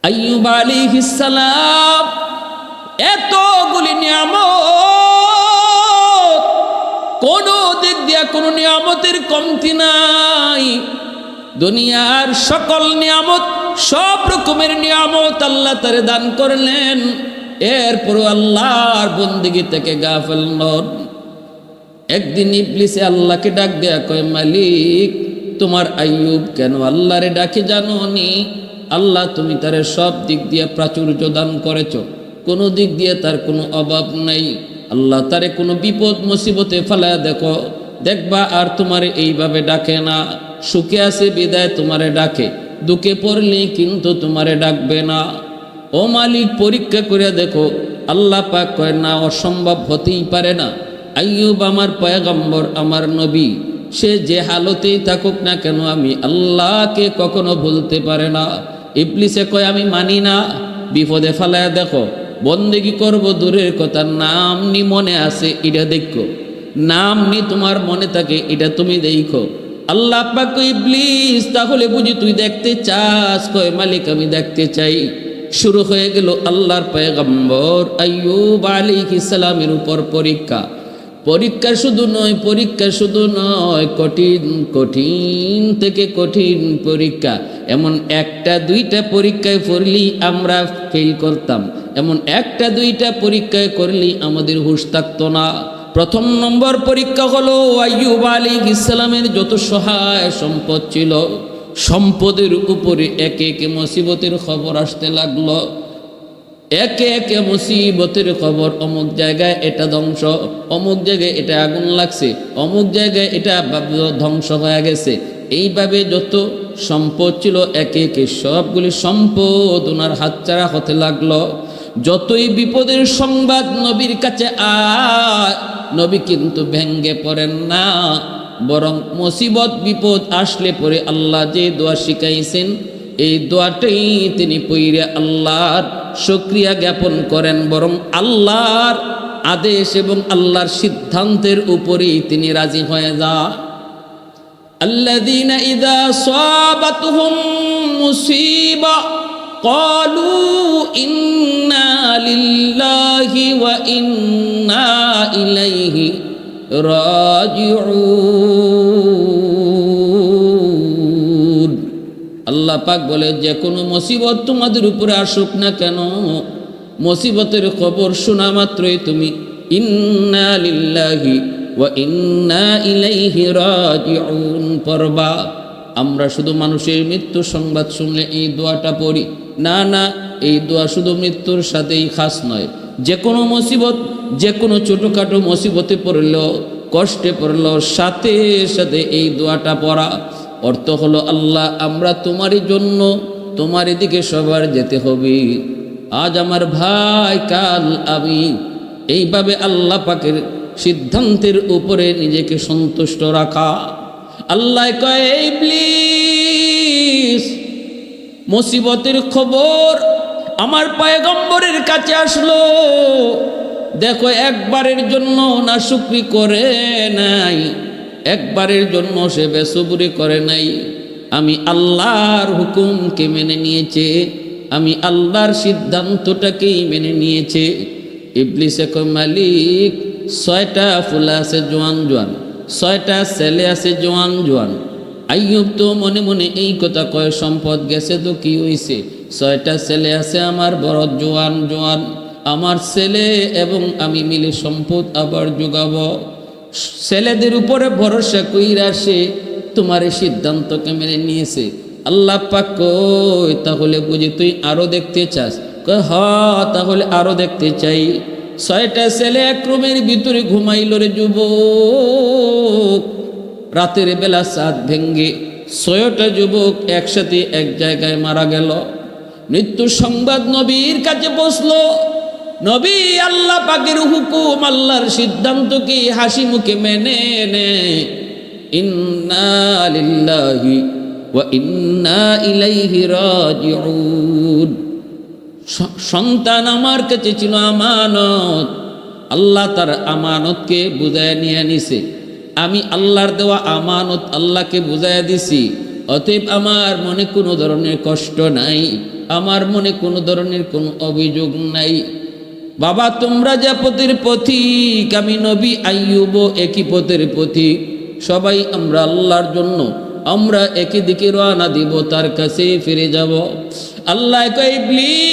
আইয়ুব আলাইহিস সালাম এতগুলি নিয়ামত, কোন দিক দিয়া কোনো নিয়ামতের কমতি নাই। দুনিয়ার সকল নিয়ামত, সব রকমের নিয়ামত আল্লাহ তারে দান করলেন, এরপর আল্লাহর বন্দেগী থেকে গাফেল নন। একদিন ইবলিসে আল্লাহকে ডাক দেয়া কয়, মালিক তোমার আইয়ুব কেন আল্লাহরে ডাকে জানো নি? আল্লাহ তুমি তারে সব দিক দিয়ে প্রাচুর্য দান করেছ, কোনো দিক দিয়ে তার কোনো অভাব নাই। আল্লাহ তারে কোনো বিপদ মুসিবতে ফেলায় দেখো, দেখবা আর তোমারে এইভাবে ডাকে না। সুখে আছে বিদায় তোমারে ডাকে, দুঃখে পড়লে কিন্তু তোমারে ডাকবে না। ও মালিক পরীক্ষা করে দেখো। আল্লাহ পাক কয়, না, অসম্ভব হতেই পারে না। আইয়ুব আমার পয়গম্বর, আমার নবী, সে যে হালতেই থাকুক না কেন আমি আল্লাহকে কখনো ভুলতে পারে না। ইবলিসে কয়, আমি মানি না। বিপদে ফেলায় দেখো, বন্দেগী করব দূরের কথা, নাম নি মনে আছে এটা দেখো, নাম নি তোমার মনে থাকে এটা তুমি দেখো। আল্লাহ পাক কয়, ইবলিস তাহলে বুঝি তুই দেখতে চাস? কয়, মালিক আমি দেখতে চাই। শুরু হয়ে গেল আল্লাহর পয়গম্বর আইয়ুব আলাইহিস সালামের উপর পরীক্ষা। পরীক্ষা শুধু নয়, কঠিন কঠিন থেকে কঠিন পরীক্ষা। এমন একটা দুইটা পরীক্ষায় পড়লেই আমরা ফেল করতাম, এমন একটা দুইটা পরীক্ষায় করলেই আমাদের হুঁশ থাকতো না। প্রথম নম্বর পরীক্ষা হলো আইয়ুব আলাইহিস সালামের যত সহায় সম্পদ ছিল, সম্পদের উপরে একে একে মুসিবতের খবর আসতে লাগলো। একে একে মুসিবতের খবর, অমুক জায়গায় এটা ধ্বংস, অমুক জায়গায় এটা আগুন লাগছে, অমুক জায়গায় এটা ধ্বংস হয়ে গেছে। এইভাবে যত সম্পদ ছিল একে একে সবগুলি সম্পদ ওনার হাতছাড়া হতে লাগলো। যতই বিপদের সংবাদ নবীর কাছে নবী কিন্তু ভেঙ্গে পড়েন না, বরং মুসিবত বিপদ আসলে পরে আল্লাহ যে দোয়া শিখাইছেন এই দোয়াটাই তিনি পইরে আল্লাহর শুকরিয়া জ্ঞাপন করেন, বরং আল্লাহর আদেশ এবং আল্লাহর সিদ্ধান্তের উপরেই তিনি রাজি হয়ে যান। আল্লাযীনা ইযা সাবাতুহুম মুসিবা ক্বালু ইন্না লিল্লাহি ওয়া ইন্না ইলাইহি রাজিউন। আল্লাহ পাক বলে, যে কোনো মুসিবত তোমাদের উপরে আসুক না কেন, মুসিবতের খবর শোনা মাত্রই তুমি ইন্না লিল্লাহি ওয়া ইন্না ইলাইহি রাজিউন পড়বা। আমরা শুধু মানুষের মৃত্যু সংবাদ শুনলে এই দোয়াটা পড়ি না, না, এই দোয়া শুধু মৃত্যুর সাথেই খাস নয়। যে কোনো মুসিবত, যে কোনো ছোটোখাটো মুসিবতে পড়লো, কষ্টে পড়লো, সাথে সাথে এই দোয়াটা পড়া। অর্থ হলো, আল্লাহ আমরা তোমারই জন্য, তোমার দিকে সবার যেতে হবে। আজ আমার ভাই, কাল আমি। এইভাবে আল্লাহ পাকের সিদ্ধান্তের উপরে নিজেকে সন্তুষ্ট রাখা। আল্লাহ কয়, ইবলিস মুসিবতের খবর আমার পয়গম্বরের কাছে আসলো, দেখো একবারের জন্য না শুকরি করে নাই, একবারের জন্য সে বেসবরি করে নাই। আমি আল্লাহর হুকুমকে মেনে নিয়েছে, আমি আল্লাহর সিদ্ধান্তটাকেই মেনে নিয়েছে। ইবলিসে কয়, মালিক 6টা ফুলা আছে জোয়ান জোয়ান, 6টা ছেলে আছে জোয়ান জোয়ান। আইয়ুব তো মনে মনে এই কথা কয়, সম্পদ গেছে তো কি হইছে, 6টা ছেলে আছে আমার বড় জোয়ান জোয়ান, আমার ছেলে এবং আমি মিলে সম্পদ আবার যোগাবো। ছেলেদের উপরে ভরসা কইরা সে তোমার এই সিদ্ধান্তকে মেনে নিয়েছে। আল্লাহ পাক কই, তাহলে বুঝি তুই আরো দেখতে চাস? কয়, হ, তাহলে আরো দেখতে চাই। 6টা ছেলে এক রুমের ভিতরে ঘুমাইল রে যুবক। রাতের বেলা চাঁদ ভেঙ্গে 6টা যুবক একসাথে এক জায়গায় মারা গেল। মৃত্যুর সংবাদ নবীর কাছে বসলো। নবী আল্লাহ পাকের হুকুম, আল্লাহর সিদ্ধান্তকে হাসি মুখে মেনে নে। ইন্না লিল্লাহি ওয়া ইন্না ইলাইহি রাজিউন। সন্তান আমার কাছে ছিল আমানত, আল্লাহ তার আমানতকে বুঝায় নিয়ে নিছে। আমি আল্লাহর দেওয়া আমানত আল্লাহকে বুঝাইয়া দিছি, অতএব আমার মনে কোনো ধরনের কষ্ট নাই। আমার মনে কোনো ধরনের কোনো অভিযোগ নাই। বাবা তোমরা যে পথের পথিক, আমি নবী আইয়ুবও একই পথের পথিক। সবাই আমরা আল্লাহর জন্য আমরা একই দিকে রওনা দিব, তার কাছে ফিরে যাব। আল্লাহ কয় ইবলিস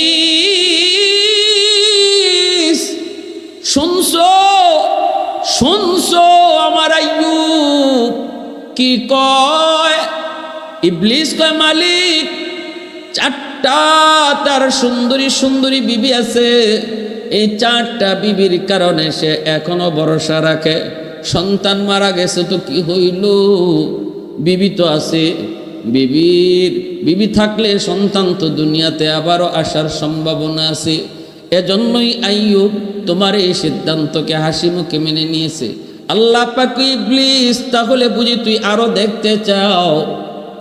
শুনছো শুনছো আমার আইয়ুব কি কয়? ইবলিস কয় মালিক চারটা তার সুন্দরী সুন্দরী বিবি আছে, এই চারটা বিবির কারণে সে এখনো ভরসা রাখে। সন্তান মারা গেছে তো কি হইল, বিবি তো আছে, বিবি থাকলে সন্তান তো দুনিয়াতে আবারও আসার সম্ভাবনা আছে। এজন্যই আইয়ুব তোমার এই সিদ্ধান্তকে হাসি মুখে মেনে নিয়েছে। আল্লাহ পাক ইবলিস তাহলে বুঝি তুই আরো দেখতে চাও?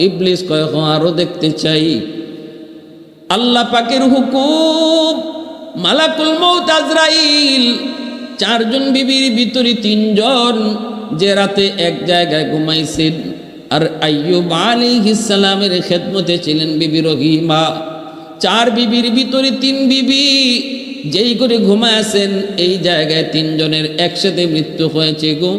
ইবলিস কয় হ্যাঁ আরো দেখতে চাই। আল্লাহ পাকের হুকুম, মালাকুল মউত আজরাইল চারজন বিবির ভিতরে তিনজন যে রাতে এক জায়গায় ঘুমাইছেন, আর আইয়ুব আলাইহিস সালামের খেদমতে ছিলেন বিবি রহিমা। চার বিবির ভিতরে তিন বিবি যেই করে ঘুমাইছেন, এই জায়গায় তিনজনের একসাথে মৃত্যু হয়েছে গো।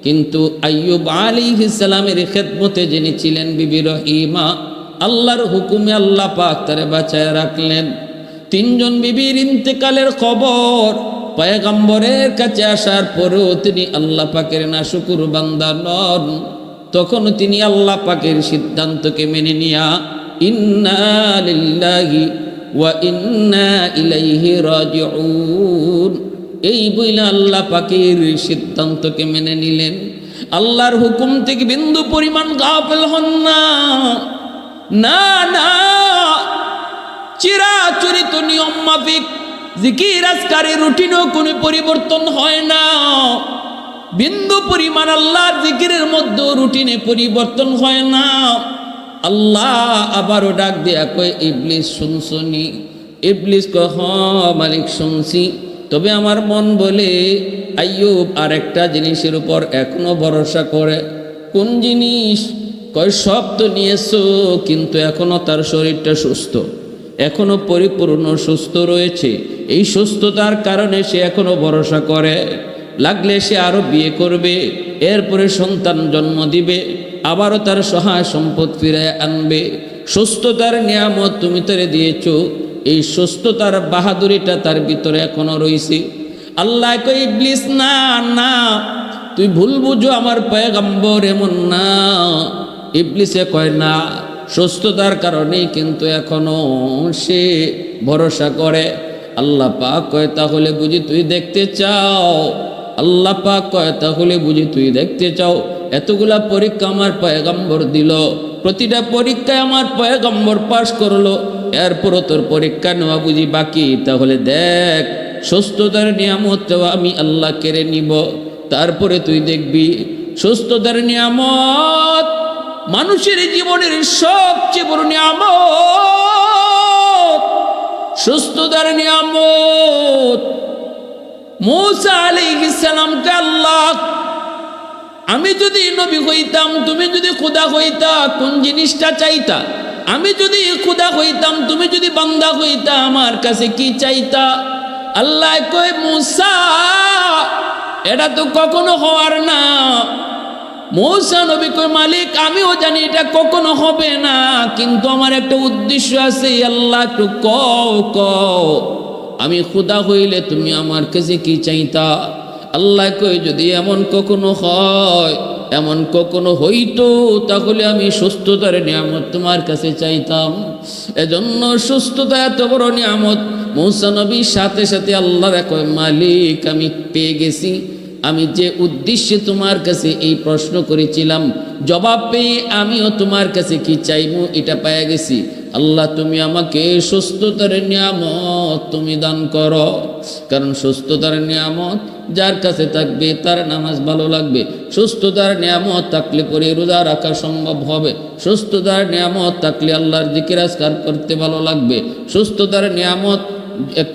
কিন্তু আইয়ুব আলাইহিস সালামের খেদমতে যিনি ছিলেন বিবি রহিমা, আল্লাহর হুকুমে আল্লাহ পাক তারে বাঁচায় রাখলেন। তিনজন বিবির ইন্তেকালের খবর পয়গম্বরের কাছে আসার পরেও তিনি আল্লাহ পাকের নাশুকুর বান্দা নন। তখন তিনি আল্লাহ পাকের সিদ্ধান্তকে মেনে নিয়া ইন্না লিল্লাহি ওয়া ইন্না ইলাইহি রাজিউন এই বইলা আল্লাহ পাকের সিদ্ধান্তকে মেনে নিলেন। আল্লাহর হুকুম থেকে বিন্দু পরিমাণ গাফেল হন না। না না, চিরাচরিত নিয়ম মাফিক জিকির আজকারের রুটিনও কোনো পরিবর্তন হয় না। বিন্দু পরিমাণ আল্লাহর জিকিরের মধ্যে রুটিনে পরিবর্তন হয় না। আল্লাহ আবারও ডাক দেয়া কয় ইবলিস শুনছনি? ইবলিস কয় হ্যাঁ মালিক শুনছি, তবে আমার মন বলে আইয়ুব আর একটা জিনিসের উপর এখনো ভরসা করে। কোন জিনিস? কয় সব তো নিয়েছো, কিন্তু এখনো তার শরীরটা সুস্থ, এখনো পরিপূর্ণ সুস্থ রয়েছে। এই সুস্থতার কারণে সে এখনো ভরসা করে, লাগলে সে আরো বিয়ে করবে, এরপরে সন্তান জন্ম দিবে, আবারও তার সহায় সম্পদ ফিরায় আনবে। সুস্থতার নিয়ামত তুমি তারে দিয়েছো, এই সুস্থতার বাহাদুরিটা তার ভিতরে এখনো রয়েছে। আল্লাহ কই ইবলিস না না, তুই ভুল বুঝো, আমার পয়গম্বর এমন না। ইবলিসে কয় না, সুস্থতার কারণেই কিন্তু এখনো সে ভরসা করে। আল্লাহ পাক কয় তাহলে বুঝি তুই দেখতে চাও? আল্লাহ পাক কয় তাহলে বুঝি তুই দেখতে চাও? এতগুলা পরীক্ষা আমার পয়গম্বর দিল, প্রতিটা পরীক্ষায় আমার পয়গম্বর পাশ করলো, এরপরও তোর পরীক্ষা নেওয়া বুঝি বাকি? তাহলে দেখ, সুস্থতার নিয়ামত আমি আল্লাহ কেড়ে নিব, তারপরে তুই দেখবি। সুস্থতার নিয়ামত মানুষের জীবনের সবচেয়ে বড় নিয়ামত। সুস্থতার নিয়ামত মূসা আলাইহিস সালামকে আল্লাহ, আমি যদি নবী হইতাম, তুমি যদি খোদা হইতা, কোন জিনিসটা চাইতা? আমি যদি খোদা হইতাম, তুমি যদি বান্দা হইতা, আমার কাছে কি চাইতা? আল্লাহ কয় মূসা এটা তো কখনো হওয়ার না। মূসা নবী কয় মালিক আমিও জানি এটা কখনো হবে না, কিন্তু আমার একটা উদ্দেশ্য আছে। আল্লাহ একটু কও কও, আমি খোদা হইলে তুমি আমার কাছে কি চাইতা? আল্লাহ কয় যদি এমন কখনো হয়, এমন কখনো হইতো, তাহলে আমি সুস্থতার নিয়ামত তোমার কাছে চাইতাম। এজন্য সুস্থতা এত বড় নিয়ামত। মূসা নবীর সাথে সাথে আল্লাহ কয় মালিক আমি পেয়ে গেছি, আমি যে উদ্দেশ্যে তোমার কাছে এই প্রশ্ন করেছিলাম, জবাব পেয়ে আমিও তোমার কাছে কি চাইবো এটা পেয়ে গেছি। আল্লাহ তুমি আমাকে সুস্থতার নিয়ামত তুমি দান করো, কারণ সুস্থতার নিয়ামত যার কাছে থাকবে তার নামাজ ভালো লাগবে। সুস্থতার নিয়ামত থাকলে পরে রোজা রাখা সম্ভব হবে। সুস্থতার নিয়ামত থাকলে আল্লাহর জিকির আজকার করতে ভালো লাগবে। সুস্থতার নিয়ামত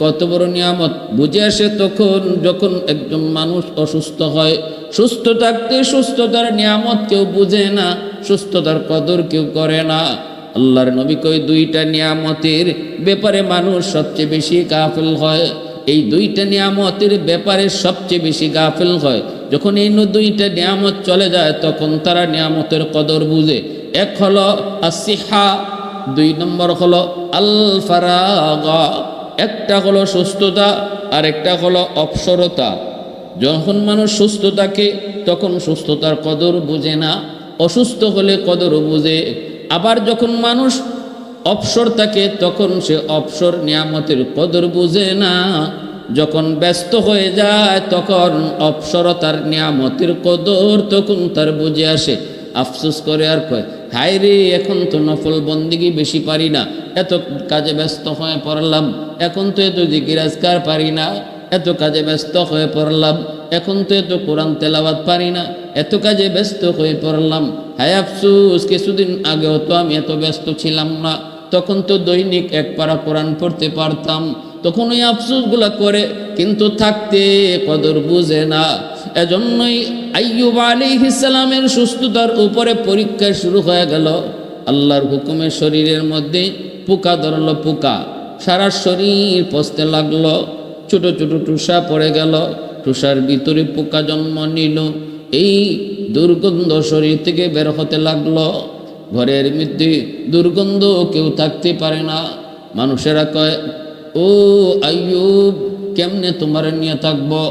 কত বড় নিয়ামত বুঝে আসে তখন যখন একজন মানুষ অসুস্থ হয়। সুস্থ থাকতে সুস্থতার নিয়ামত কেউ বুঝে না, সুস্থতার কদর কেউ করে না। আল্লাহর নবী কই দুইটা নিয়ামতের ব্যাপারে মানুষ সবচেয়ে বেশি গাফিল হয়। এই দুইটা নিয়ামতের ব্যাপারে সবচেয়ে বেশি গাফিল হয় যখন এই দুইটা নিয়ামত চলে যায়, তখন তারা নিয়ামতের কদর বুঝে। এক হলো আসিহা, 2 নম্বর হলো আল ফারাগা। একটা হলো সুস্থতা আর একটা হলো অবসরতা। যখন মানুষ সুস্থ থাকে তখন সুস্থতার কদর বুঝে না, অসুস্থ হলে কদর বুঝে। আবার যখন মানুষ অবসর থাকে তখন সে অবসর নিয়ামতের কদর বুঝে না। যখন ব্যস্ত হয়ে যায় তখন অবসরতার নিয়ামতের কদর তখন তার বুঝে আসে। আফসোস করে আর কয়, হায় রে, এখন তো নফল বন্দিগি বেশি পারি না, এত কাজে ব্যস্ত হয়ে পড়লাম। এখন তো এত জিকির আজকার পারি না, এত কাজে ব্যস্ত হয়ে পড়লাম। এখন তো এত কোরআন তেলাওয়াত পারি না, এত কাজে ব্যস্ত হয়ে পড়লাম। হায় আফসোস, কিছুদিন আগেও তো আমি এত ব্যস্ত ছিলাম না, তখন তো দৈনিক 1 পারা কোরআন পড়তে পারতাম। তখন ওই আফসোসগুলো করে, কিন্তু থাকতে কদর বুঝে না। এজন্যই আইয়ুব আলাইহিস সালামের সুস্থতার উপরে পরীক্ষা শুরু হয়ে গেল। আল্লাহর হুকুমে শরীরের মধ্যে পোকা ধরলো, পোকা সারা শরীর পচতে লাগলো, ছোট ছোট টুসা পড়ে গেল, টুসার ভিতরে পোকা জন্ম নিল। এই দুর্গন্ধ শরীর থেকে বের হতে লাগলো। ঘরের মধ্যে দুর্গন্ধ, কেউ থাকতে পারে না। মানুষেরা কয়, ও আইয়ুব, কেমনে তোমার নিয়ে থাকবো?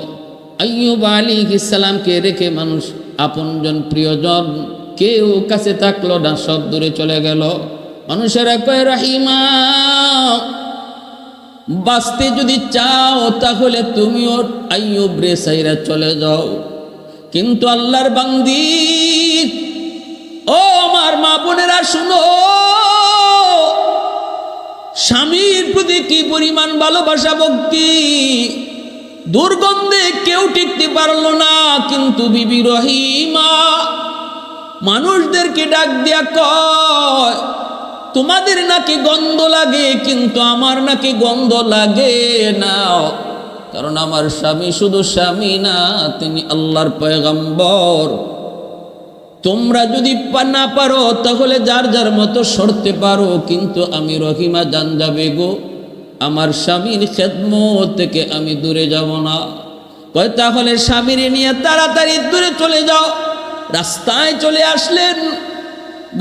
আইয়ুব আলাইহিস সালামকে রেখে মানুষ আপনজন প্রিয়জন কেউ কাছে থাকলো না, সব দূরে চলে গেল। মানুষেরা কয়, রহিমা, বাঁচতে যদি চাও তাহলে তুমিও আইয়ুব রে সাইরা চলে যাও। কিন্তু আল্লাহর বান্দি, ও আমার মা বোনেরা শুনো, স্বামীর প্রতি কি পরিমাণ ভালোবাসা ভক্তি! দুর্গন্ধে কেউ টিকতে পারল না, কিন্তু বিবি রহিমা মানুষদেরকে ডাক দিয়া কয়, তোমাদের নাকি গন্ধ লাগে, কিন্তু আমার নাকি গন্ধ লাগে না। কারণ আমার স্বামী শুধু স্বামী না, তিনি আল্লাহর পয়গম্বর। তোমরা যদি না পারো তাহলে যার যার মতো সরতে পারো, কিন্তু আমি রহিমা জান যাবে গো, আমার স্বামীর খেদমত থেকে আমি দূরে যাব না। কয়, তাহলে স্বামীর নিয়ে তাড়াতাড়ি দূরে চলে যাও। রাস্তায় চলে আসলেন,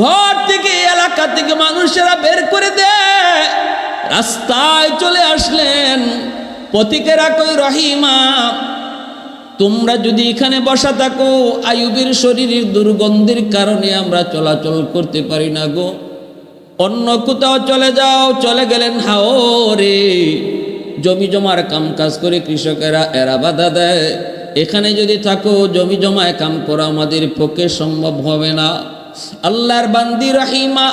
ঘর থেকে এলাকা থেকে মানুষেরা বের করে দেয়, রাস্তায় চলে আসলেন। পথিকেরা কই, রহিমা, তোমরা যদি এখানে বসা থাকো, আইয়ুবের শরীরের দুর্গন্ধের কারণে আমরা চলাচল করতে পারি না গো, অন্য কোথাও চলে যাও। চলে গেলেন হাওরে। জমি জমার কাম কাজ করে কৃষকেরা, এরা বাধা দেয়, এখানে যদি থাকো জমি জমায় কাম করা আমাদের পক্ষে সম্ভব হবে না। আল্লাহর বান্দি রহিমা,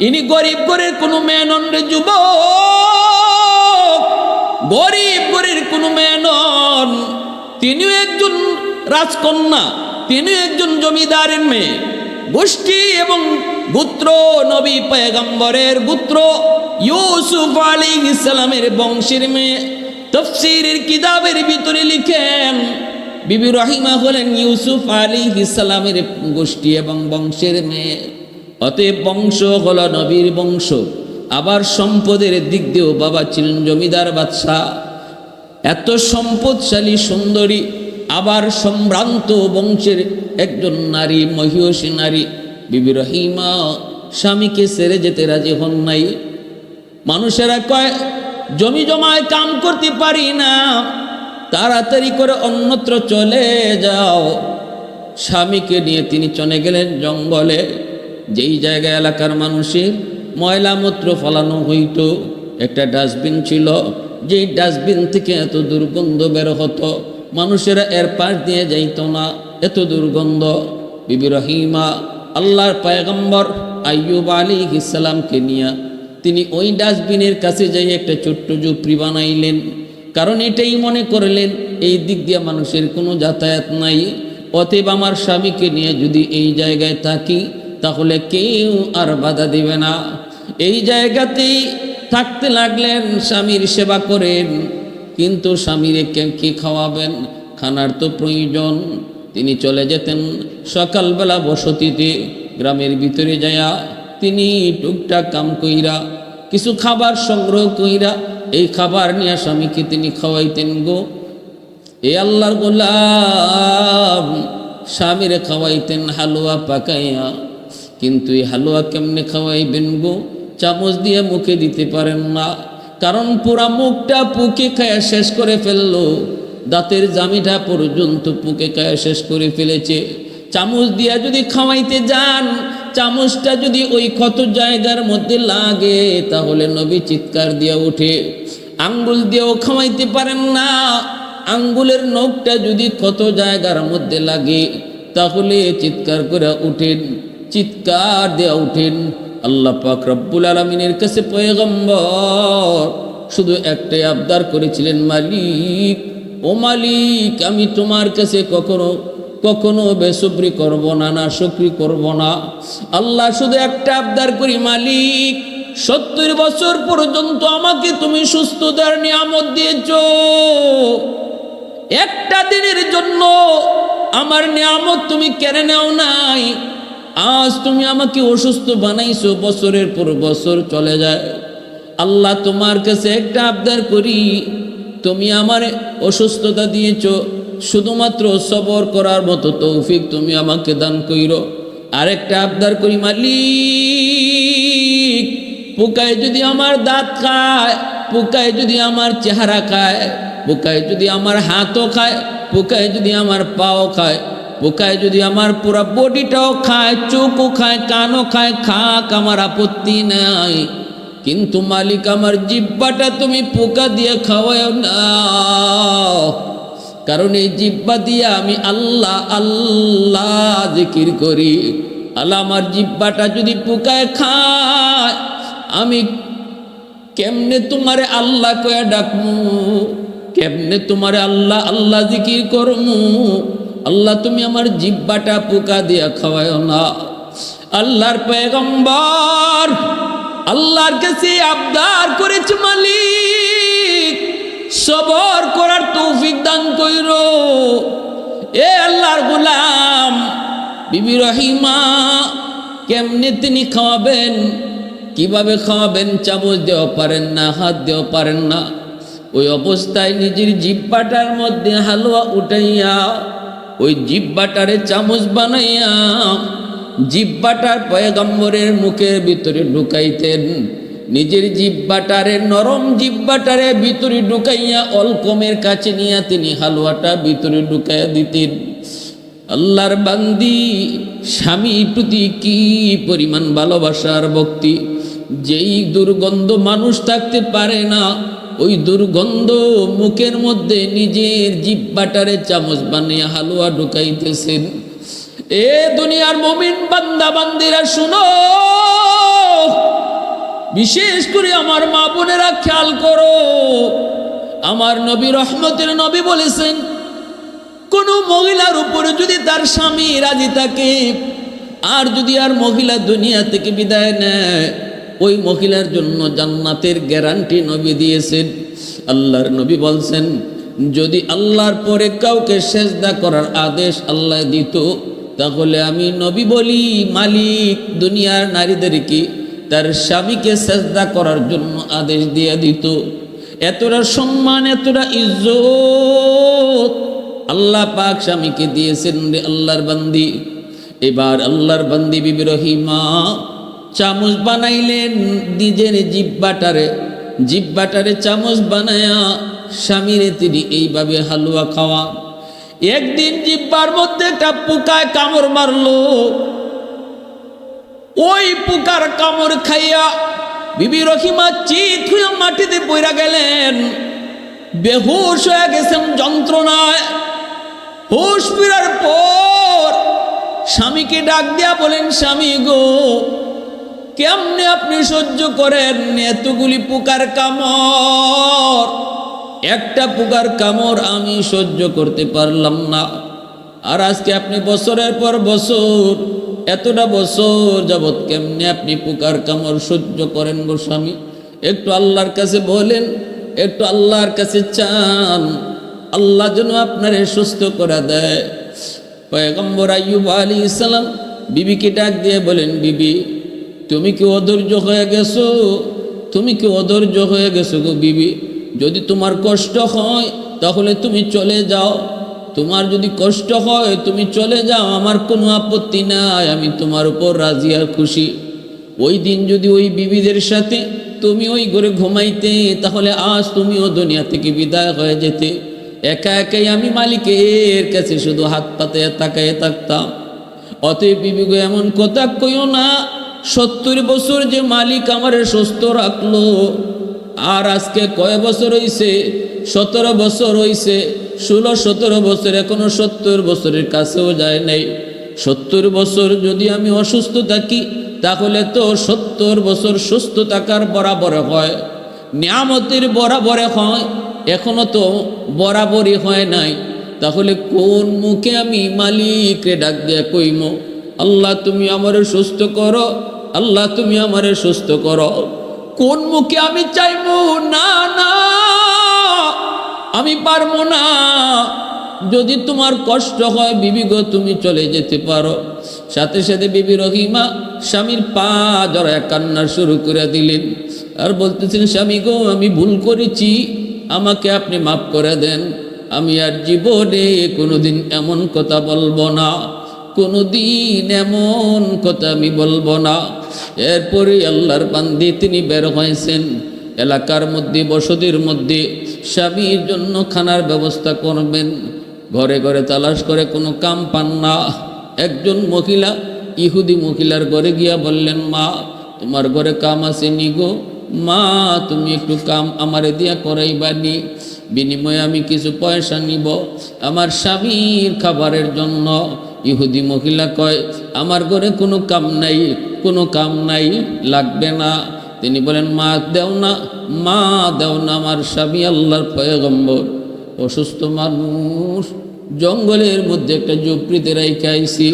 ইনি গরিব ঘরের কোনো মেয়ে নন রে যুবক, গরিব ঘরের কোনো মেয়ে নন। তিনিও একজন রাজকন্যা, তিনিও একজন জমিদারের মেয়ে, গোষ্ঠী এবং গোত্র নবী পয়গম্বরের গোত্র ইউসুফ আলাইহিস সালামের বংশের মেয়ে। তাফসীরের কিতাবের ভিতরে লিখেন, বিবি রহিমা হলেন ইউসুফ আলাইহিস সালামের গোষ্ঠী এবং বংশের মেয়ে। অতএব বংশ হলো নবীর বংশ। আবার সম্পদের দিক দিয়েও বাবা ছিলেন জমিদার বাদশাহ, এত সম্পদশালী সুন্দরী, আবার সম্ভ্রান্ত বংশের একজন নারী, মহিষী নারী। বিবি রহিমা স্বামীকে ছেড়ে যেতে রাজি হন নাই। মানুষেরা কয়, জমি জমায় কাম করতে পারি না, তাড়াতাড়ি করে অন্যত্র চলে যাও। স্বামীকে নিয়ে তিনি চলে গেলেন জঙ্গলে, যেই জায়গায় এলাকার মানুষের ময়লা মূত্র ফলানো হইত। একটা ডাস্টবিন ছিল, যেই ডাস্টবিন থেকে এত দুর্গন্ধ বের হতো, মানুষেরা এর পাশ দিয়ে যাইত না, এত দুর্গন্ধ। বিবি রহিমা আল্লাহর পয়গম্বর আইয়ুব আলাইহিস সালামকে নিয়ে তিনি ওই ডাস্টবিনের কাছে যাই একটা ছোট্ট ঝুপড়ি বানাইলেন। কারণ এটাই মনে করলেন এই দিক দিয়ে মানুষের কোনো যাতায়াত নাই, অতএব আমার স্বামীকে নিয়ে যদি এই জায়গায় থাকি তাহলে কেউ আর বাধা দিবে না। এই জায়গাতেই থাকতে লাগলেন, স্বামীর সেবা করেন। কিন্তু স্বামীরে কি খাওয়াবেন? খানার তো প্রয়োজন। তিনি চলে যেতেন সকালবেলা বসতিতে, গ্রামের ভিতরে যায়া তিনি টুকটাক কাম কইরা কিছু খাবার সংগ্রহ কইরা এই খাবার নিয়ে স্বামীকে তিনি খাওয়াইতেন গো। এ আল্লাহর গোলাম স্বামীরে খাওয়াইতেন হালুয়া পাকাইয়া, কিন্তু এই হালুয়া কেমনে খাওয়াইবেন গো? চামচ দিয়ে মুখে দিতে পারেন না, কারণ পুরা মুখটা পুকে খায়া শেষ করে ফেললো, দাঁতের জামিটা পর্যন্ত পুকে খায়া শেষ করে ফেলেছে। চামচ দিয়া যদি খাওয়াইতে যান, চামচটা যদি ওই ক্ষত জায়গার মধ্যে লাগে তাহলে নবী চিৎকার দিয়া উঠে। আঙ্গুল দিয়েও খাওয়াইতে পারেন না, আঙ্গুলের নখটা যদি ক্ষত জায়গার মধ্যে লাগে তাহলে চিৎকার করে উঠেন, চিৎকার দেয়া উঠেন। আল্লাহ পাক রব্বুল আলামিনের কাছে পয়গম্বর শুধু একটাই আবদার করেছিলেন, মালিক ও মালিক, আমি তোমার কাছে কখনো বেসুবরি করব না, না শুকরি করব না। আল্লাহ শুধু একটা আবদার করি, মালিক 70 বছর পর্যন্ত আমাকে তুমি সুস্থতার নিয়ামত দিয়েছো, একটা দিনের জন্য আমার নিয়ামত তুমি কেড়ে নাও নাই। আজ তুমি আমাকে অসুস্থ বানাইছো, বছরের পর বছর চলে যায়। আল্লাহ তোমার কাছে একটা আবদার করি, তুমি আমার অসুস্থতা দিয়েছো, শুধুমাত্র সবর করার মতো তৌফিক তুমি আমাকে দান কইরো। আরেকটা আবদার করি, মালিক পোকায় যদি আমার দাঁত খায়, পোকায় যদি আমার চেহারা খায়, পোকায় যদি আমার হাতও খায়, পোকায় যদি আমার পাও খায়, পোকায় যদি আমার পুরা বডিটাও খায়, চোখও খায়, কানও খায়, খাক, আমার আপত্তি নাই, কিন্তু মালিক আমার জিহ্বাটা তুমি পোকা দিয়ে খাওয়াও না, কারণ এই জিহ্বা দিয়ে আমি আল্লাহ আল্লাহ জিকির করি। আল্লাহ আমার জিহ্বাটা যদি পোকায় খায়, আমি কেমনে তোমারে আল্লাহ কয়া ডাকমু, কেমনে তোমারে আল্লাহ আল্লাহ জিকির করমু? আল্লাহ তুমি আমার জিহ্বাটা পোকা দিয়া খাওয়ায় না। আল্লাহর পয়গম্বর আল্লাহর কাছে আবদার করেছে, মালিক সবর করার তৌফিক দান কইরো। এ আল্লাহর গোলাম বিবি রহিমা কেমনে তিনি খাওয়াবেন, কিভাবে খাওয়াবেন? চামচ দেওয়া পারেন না, হাত দেওয়া পারেন না। ওই অবস্থায় নিজের জিহ্বাটার মধ্যে হালুয়া উঠাইয়া ওই জিহ্বাটারে চামচ বানাইয়া জিহ্বাটার পয়গম্বরের মুখের ভিতরে ঢুকাইতেন। নিজের জিহ্বাটারে, নরম জিহ্বাটারে ভিতরে ঢুকাইয়া অলকমের কাছে নিয়ে তিনি হালুয়াটা ভিতরে ঢুকাইয়া দিতেন। আল্লাহর বান্দি স্বামীর প্রতি কি পরিমাণ ভালোবাসার ভক্তি! যেই দুর্গন্ধ মানুষ থাকতে পারে না, ওই দুর্গন্ধ মুখের মধ্যে নিজের জিহ্বাটারে চামচ বানিয়ে হালুয়া ঢুকাইতেছেন। এ দুনিয়ার মুমিন বান্দা বান্দিরা শুনো, বিশেষ করে আমার মা বোনেরা খেয়াল করো। আমার নবী রহমতের নবী বলেছেন, কোন মহিলার উপরে যদি তার স্বামী রাজি থাকে, আর যদি আর মহিলা দুনিয়া থেকে বিদায় নেয়, ওই মহিলার জন্য জান্নাতের গ্যারান্টি নবী দিয়েছেন। আল্লাহর নবী বলছেন, যদি আল্লাহর পরে কাউকে সেজদা করার আদেশ আল্লাহ দিত, তাহলে আমি নবী বলি, মালিক দুনিয়ার নারীদেরকে তার স্বামীকে সেজদা করার জন্য আদেশ দিয়ে দিত। এতটা সম্মান, এতটা ইজ্জত আল্লাহ পাক স্বামীকে দিয়েছেন রে আল্লাহর বান্দি। এবার আল্লাহর বান্দি বিবি রহিমা চামচ বানাইলেন, নিজের জিহ্বাটারে চামচ বানায়া স্বামীরে তিনি এইভাবে হালুয়া খাওয়া। একদিন জিহ্বার মধ্যে একটা পোকায় কামড় মারলো, ওই পোকার কামড় খাইয়া বিবি রহিমা চিৎ হইয়া মাটিতে পইরা গেলেন, বেহুশ হয়ে গেছেন যন্ত্রণায়। হুশ ফিরার পর স্বামীকে ডাক দিয়া বলেন, স্বামী গো, কেমনে আপনি সহ্য করেন এতগুলি পোকার কামড়? একটা পোকার কামড় আমি সহ্য করতে পারলাম না, আর আজকে আপনি বছরের পর বছর, এতটা বছর যাবৎ কেমনে আপনি পোকার কামড় সহ্য করেন গো স্বামী? একটু আল্লাহর কাছে বলেন, একটু আল্লাহর কাছে চান, আল্লাহ যেন আপনারে সুস্থ করে দেয়। পয়গম্বর আইয়ুব আলাইহিস সালাম বিবিকে ডাক দিয়ে বলেন, বিবি তুমি কি অধৈর্য হয়ে গেছো? তুমি কি অধৈর্য হয়ে গেছো গো বিবি? যদি তোমার কষ্ট হয় তাহলে তুমি চলে যাও। তোমার যদি কষ্ট হয় তুমি চলে যাও, আমার কোনো আপত্তি নাই, আমি তোমার উপর রাজি আর খুশি। ওই দিন যদি ওই বিবিদের সাথে তুমি ওই ঘরে ঘুমাইতে, তাহলে আজ তুমিও দুনিয়া থেকে বিদায় হয়ে যেতে। একা একাই আমি মালিকের কাছে শুধু হাত পাতে তাকায় থাকতাম। অতএব বিবি গো, এমন কথা কইও না। 70 বছর যে মালিক আমারে সুস্থ রাখলো, আর আজকে কয় বছর হইছে? 17 বছর হইছে, 16-17 বছর, এখনো 70 বছরের কাছেও যায় নাই। 70 বছর যদি আমি অসুস্থ থাকি, তাহলে তো 70 বছর সুস্থ থাকার বরাবর হয়, নিয়ামতের বরাবর হয়, এখনো তো বরাবরই হয় নাই। তাহলে কোন মুখে আমি মালিকরে ডাক দিয়ে কইমো, আল্লাহ তুমি আমারে সুস্থ করো, আল্লাহ তুমি আমারে সুস্থ করো? কোন মুখে আমি চাইবো? না না, আমি পারবো না। যদি তোমার কষ্ট হয় বিবি গো, তুমি চলে যেতে পারো। সাথে সাথে বিবি রহিমা স্বামীর পা জড়ায় কান্না শুরু করে দিলেন, আর বলতেছেন, স্বামী গো, আমি ভুল করেছি, আমাকে আপনি মাফ করে দেন। আমি আর জীবনে কোনোদিন এমন কথা বলবো না, কোনোদিন এমন কথা আমি বলবো না। এরপরে আল্লাহর বান্দি তিনি বের হয়েছেন এলাকার মধ্যে, বসতির মধ্যে স্বামীর জন্য খানার ব্যবস্থা করবেন। ঘরে ঘরে তালাশ করে কোনো কাম পান না। একজন মহিলা, ইহুদি মহিলার ঘরে গিয়া বললেন, মা তোমার ঘরে কাম আছে নি গো? মা তুমি একটু কাম আমারে দিয়া করাইবানি, বিনিময়ে আমি কিছু পয়সা নিব আমার স্বামীর খাবারের জন্য। ইহুদি মহিলা কয়, আমার ঘরে কোনো কাম নাই, কোনো কাম নাই, লাগবে না। তিনি বলেন, মা দেও না, মা দেও না, আমার স্বামী আল্লাহর পয়গম্বর, অসুস্থ মানুষ, জঙ্গলের মধ্যে একটা ঝুপড়িতে রাইখা আইছি।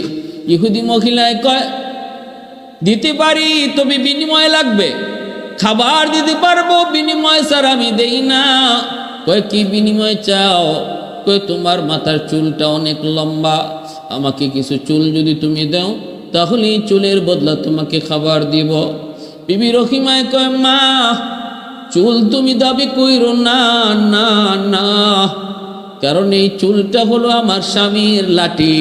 ইহুদি মহিলায় কয়, দিতে পারি, তবে বিনিময় লাগবে, খাবার দিতে পারবো, বিনিময় স্যার আমি দেই না। কয়, কি বিনিময় চাও? কয়, তোমার মাথার চুলটা অনেক লম্বা, আমাকে কিছু চুল যদি তুমি দাও, তাহলে এই চুলের বদলা তোমাকে খাবার দিব। বিবি রহিমায় কয়, মা চুল তুমি দাবি কইরো না, না না, কারণ এই চুলটা হলো আমার স্বামীর লাঠি।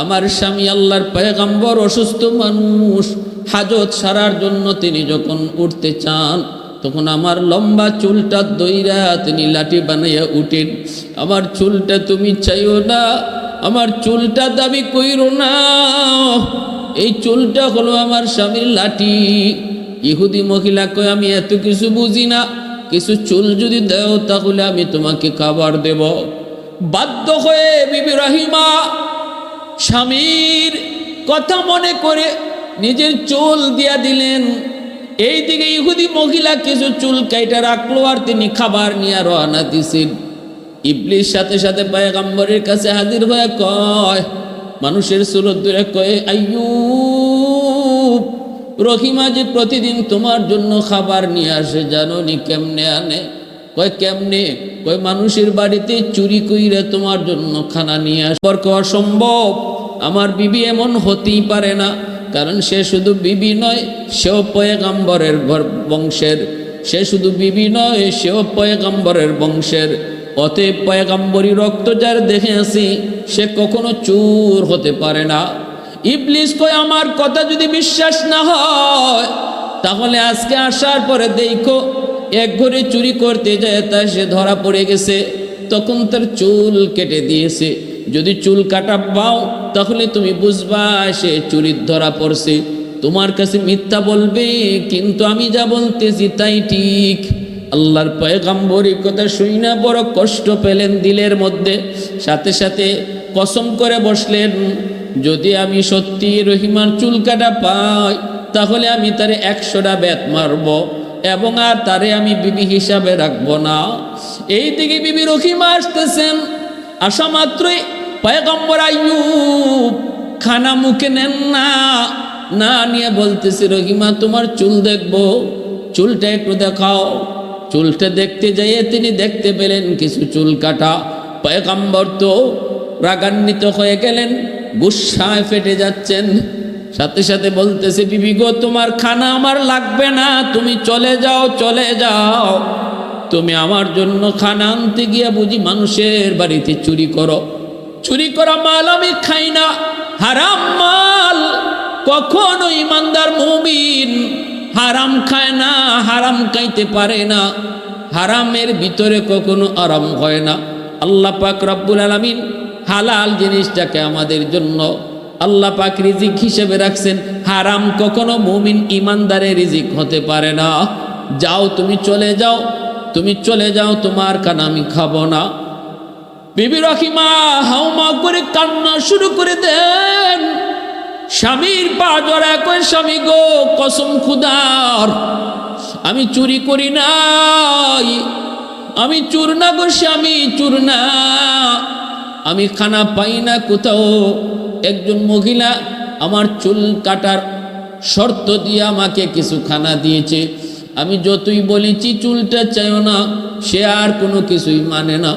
আমার স্বামী আল্লাহর পয়গম্বর, অসুস্থ মানুষ, হাজত সারার জন্য তিনি যখন উঠতে চান, তখন আমার লম্বা চুলটা দইরা তিনি লাঠি বানাইয়া উঠেন। আমার চুলটা তুমি চাইও না, আমার চুলটা দাবি কইরো না, এই চুলটা হলো আমার স্বামীর লাঠি। ইহুদি মহিলা কয়, আমি এত কিছু বুঝি না, কিছু চুল যদি দাও তাহলে আমি তোমাকে খাবার দেব। বাধ্য হয়ে বিবি রহিমা স্বামীর কথা মনে করে নিজের চুল দিয়া দিলেন। এইদিকে ইহুদি মহিলা কিছু চুল কাইটা রাখলো, আর তিনি খাবার নিয়ে রওনা দিছেন। ইবলিস সাথে সাথে পয়গম্বরের কাছে হাজির হয়ে কয়, মানুষের সুরত ধরে কয়, আইয়ুব, রহিমা যে প্রতিদিন তোমার জন্য খাবার নিয়ে আসে, জানো নি কেমনে আনে? কয়, কেমনে? কয়, মানুষের বাড়িতে চুরি কইরা তোমার জন্য খানা নিয়ে আসে। অসম্ভব, আমার বিবি এমন হতেই পারে না, কারণ সে শুধু বিবি নয়, সেও পয়গম্বরের বংশের। সে শুধু বিবি নয়, সেও পয়গম্বরের বংশের। অতএব পয়গম্বরী রক্ত যার দেখে আসি, সে কখনো চোর হতে পারে না। ইবলিস কয়, আমার কথা যদি বিশ্বাস না হয়, তাহলে আজকে আসার পরে দেখো, এক ঘরে চুরি করতে যায়, তা সে ধরা পড়ে গেছে, তখন তার চুল কেটে দিয়েছে। যদি চুল কাটা পাও, তাহলে তুমি বুঝবা সে চুরির ধরা পড়ছে। তোমার কাছে মিথ্যা বলবে, কিন্তু আমি যা বলতেছি তাই ঠিক। আল্লাহর পয়গম্বরী কথা শুইনা বড় কষ্ট পেলেন দিলের মধ্যে। সাথে সাথে কসম করে বসলেন, যদি আমি সত্যি রহিমার চুল কাটা পাই, তাহলে আমি তারে 100টা বেত মারব, এবং আর তারে আমি বিবি হিসাবে রাখবো না। এই দিকে বিবি রহিমা আসতেছেন। আসা মাত্রই পয়গম্বর আইয়ুব খানা মুখে নেন না, না নিয়ে বলতেছে, রহিমা তোমার চুল দেখবো, চুলটা একটু দেখাও। চুলটা দেখতে যাইয়ে তিনি দেখতে পেলেন কিছু চুল কাটা। পয়গম্বর তো রাগান্বিত হয়ে গেলেন, গুসায় ফেটে যাচ্ছেন। সাথে সাথে বলতেছে, বিবি গো তোমার খানা আমার লাগবে না, তুমি চলে যাও, চলে যাও। তুমি আমার জন্য খানা আনতে গিয়া বুঝি মানুষের বাড়িতে চুরি করো। চুরি করা মাল আমি খাই না, হারাম মাল। কখনো ইমানদার মুমিন হারাম খায় না, হারাম খাইতে পারে না। হারামের ভিতরে কখনো আরাম হয় না। আল্লাহ পাক রব্বুল আলামিন হালাল জিনিসটাকে আমাদের জন্য আল্লাহ পাক রিজিক হিসেবে রাখছেন। হারাম কখনো মুমিন ইমানদারের রিজিক হতে পারে না। যাও, তুমি চলে যাও, তুমি চলে যাও, তোমার খানা আমি খাবো না। বিবি রহিমা হাউমা করে কান্না শুরু করে দেন। স্বামীর পা জড়ায় কয়, স্বামী গো কসম খুদার, আমি চুরি করি নাই, আমি চুর না গো স্বামী, চুর না। আমি খানা পাই না কোথাও। একজন মহিলা আমার চুল কাটার শর্ত দিয়ে আমাকে কিছু খানা দিয়েছে। আমি যতই বলেছি চুলটা চাইও না, সে আর কোনো কিছুই মানে না।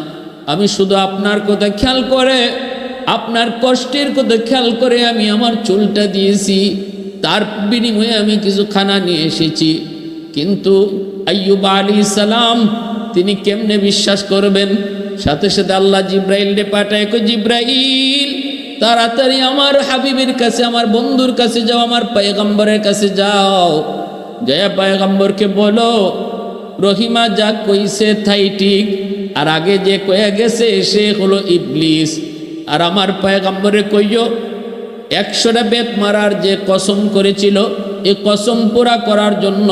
আমি শুধু আপনার কথা খেয়াল করে, আপনার কষ্টের কথা খেয়াল করে আমি আমার চুলটা দিয়েছি, তার বিনিময়ে আমি কিছু খানা নিয়ে এসেছি। কিন্তু আইয়ুব আলাইহিস সালাম তিনি কেমনে বিশ্বাস করবেন? সাথে সাথে আল্লাহ জিব্রাইলকে পাঠায়, কই জিব্রাইল তাড়াতাড়ি আমার হাবিবের কাছে, আমার বন্ধুর কাছে যাও, আমার পয়গম্বরের কাছে যাও, জয়া পয়গম্বরকে বলো রহিমা যা কইছে তাই ঠিক, আর আগে যে কয়ে গেছে সে হলো ইবলিস। আর আমার পয়গম্বরে কইও 100টা বেত মারার যে কসম করেছিল, এই কসম পুরা করার জন্য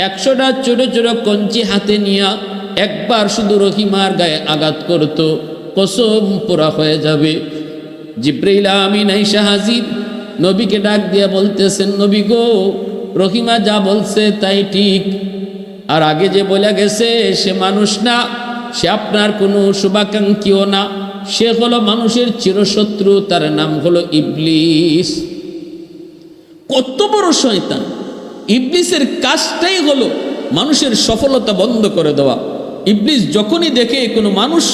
100টা ছোট ছোট কঞ্চি হাতে নিয়া একবার শুধু রহিমার গায়ে আঘাত করত, কসম পুরা হয়ে যাবে। জিব্রাইল আমিন আইসা হাজির, নবীকে ডাক দিয়া বলতেছেন, নবী গো রহিমা যা বলছে তাই ঠিক, আর আগে যে বলে গেছে সে মানুষ না, সে আপনার কোনো শুভাকাঙ্ক্ষীও না, সে হলো মানুষের চিরশত্রু, তার নাম হলো ইবলিস। কত বড় শয়তান! ইবলিসের কাজটাই হলো মানুষের সফলতা বন্ধ করে দেওয়া। ইবলিস যখনই দেখে কোনো মানুষ